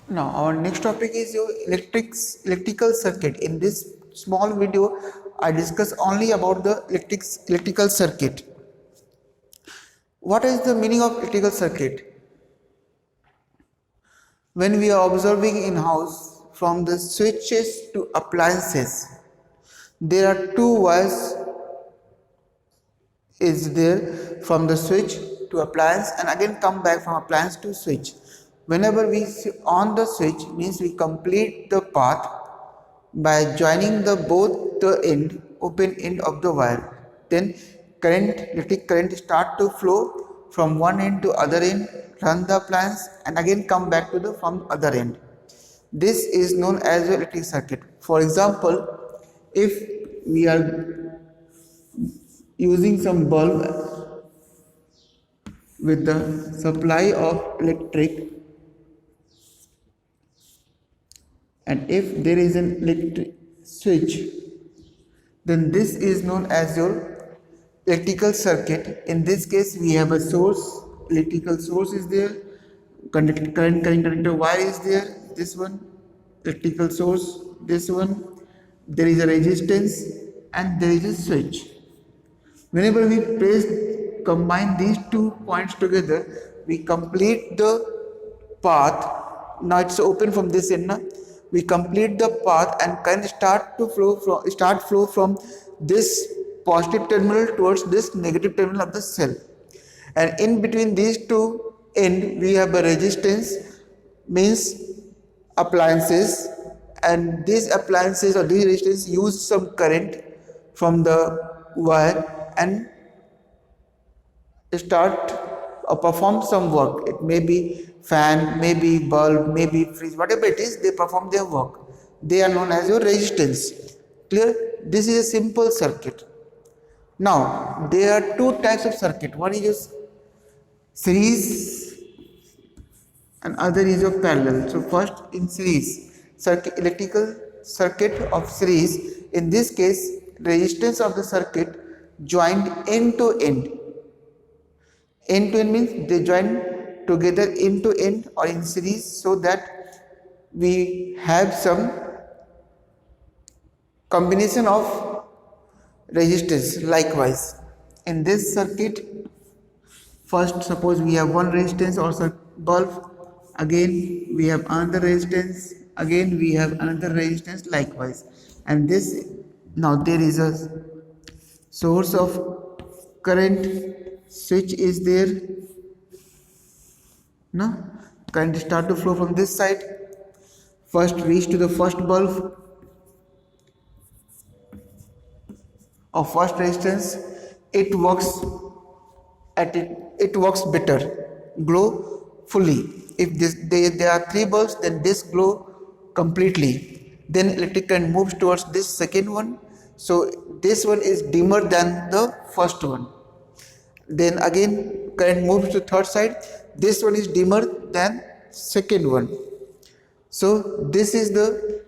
Now our next topic is your electrical circuit. In this small video, I discuss only about the electrical circuit. What is the meaning of electrical circuit? When we are observing in house from the switches to appliances, there are two wires is there from the switch to appliance and again come back from appliance to switch. Whenever we on the switch means we complete the path by joining the both the open end of the wire. Then electric current start to flow from one end to other end, run the appliance and again come back to the from other end. This is known as the electric circuit. For example, if we are using some bulb with the supply of electric, and if there is an electric switch, then this is known as your electrical circuit. In this case we have a source, electrical source is there, current conductor wire is there, this one electrical source, this one, there is a resistance and there is a switch. Whenever we combine these 2 points together, we complete the path. Now it's open from this end. We complete the path and current start flow from this positive terminal towards this negative terminal of the cell. And in between these two end, we have a resistance, means appliances, and these appliances or these resistance use some current from the wire and start or perform some work. It may be fan, maybe bulb, maybe fridge, whatever it is, they perform their work. They are known as your resistance. Clear? This is a simple circuit. Now there are two types of circuit. One is your series and other is your parallel. So first in series circuit, electrical circuit of series. In this case, resistance of the circuit joined end to end. End to end means they join together end to end or in series, so that we have some combination of resistance. Likewise, in this circuit, first suppose we have one resistance or bulb, again we have another resistance, again we have another resistance, likewise. And this, now there is a source of current, switch is there, no, current start to flow from this side, first reach to the first bulb of first resistance, it works it works better, glow fully. If there are 3 bulbs, then this glow completely. Then electric current moves towards this second one, so this one is dimmer than the first one. Then again current moves to third side, this one is dimmer than second one. So this is the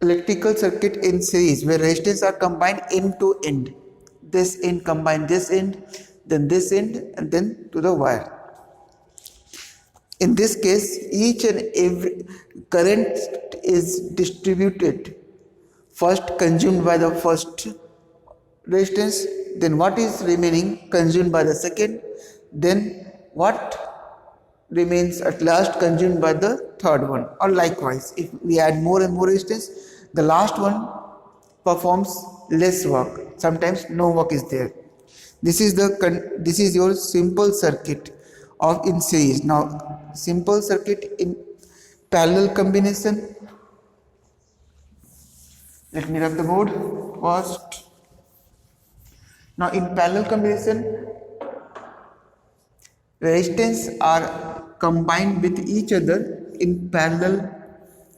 electrical circuit in series where resistance are combined end to end. This end combine this end, then this end, and then to the wire. In this case, each and every current is distributed. First consumed by the first resistance, then what is remaining consumed by the second, then what remains at last consumed by the third one. Or likewise, if we add more and more resistance, the last one performs less work. Sometimes no work is there. This is your simple circuit of in series. Now simple circuit in parallel combination. Let me rub the board first. Now in parallel combination, resistance are combined with each other in parallel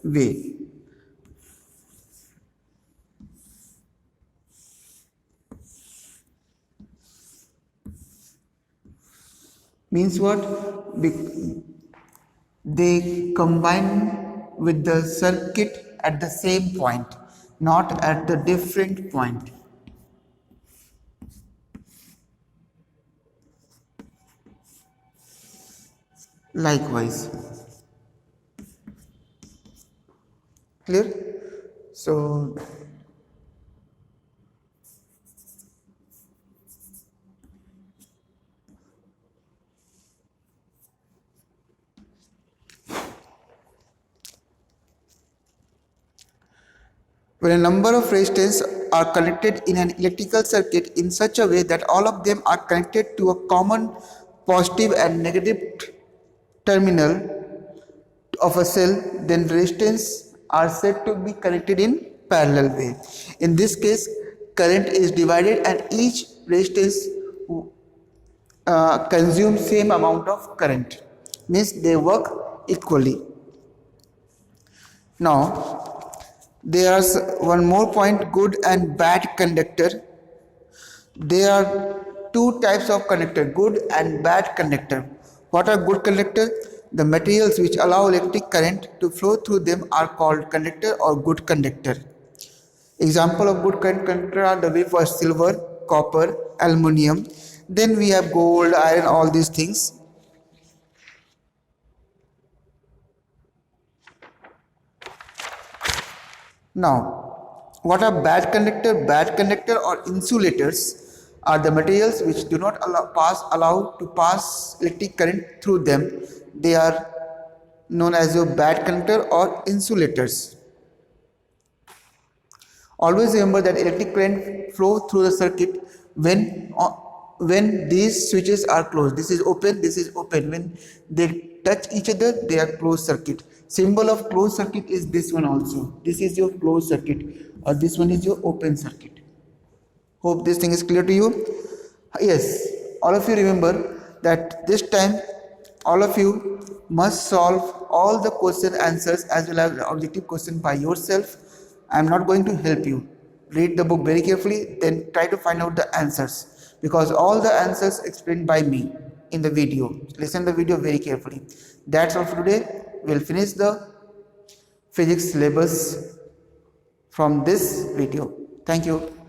way. Means what? They combine with the circuit at the same point, not at the different point. Likewise, Clear? So when a number of resistors are connected in an electrical circuit in such a way that all of them are connected to a common positive and negative terminal of a cell, then resistors are said to be connected in parallel way. In this case, current is divided and each resistance consume same amount of current, means they work equally. Now there's one more point, good and bad conductor. There are two types of conductor, good and bad conductor. What are good conductor? The materials which allow electric current to flow through them are called conductor or good conductor. Example of good conductor are the way for silver, copper, aluminium. Then we have gold, iron, all these things. Now, what are bad conductor? Bad conductor or insulators are the materials which do not allow to pass electric current through them. They are known as your bad conductor or insulators. Always remember that electric current flow through the circuit when these switches are closed. This is open, this is open. When they touch each other, they are closed circuit. Symbol of closed circuit is this one also. This is your closed circuit, or this one is your open circuit. Hope this thing is clear to you. Yes, all of you remember that this time all of you must solve all the question answers as well as the objective question by yourself. I am not going to help you. Read the book very carefully, then try to find out the answers, because all the answers explained by me in the video. Listen the video very carefully. That's all for today. We'll finish the physics syllabus from this video. Thank you.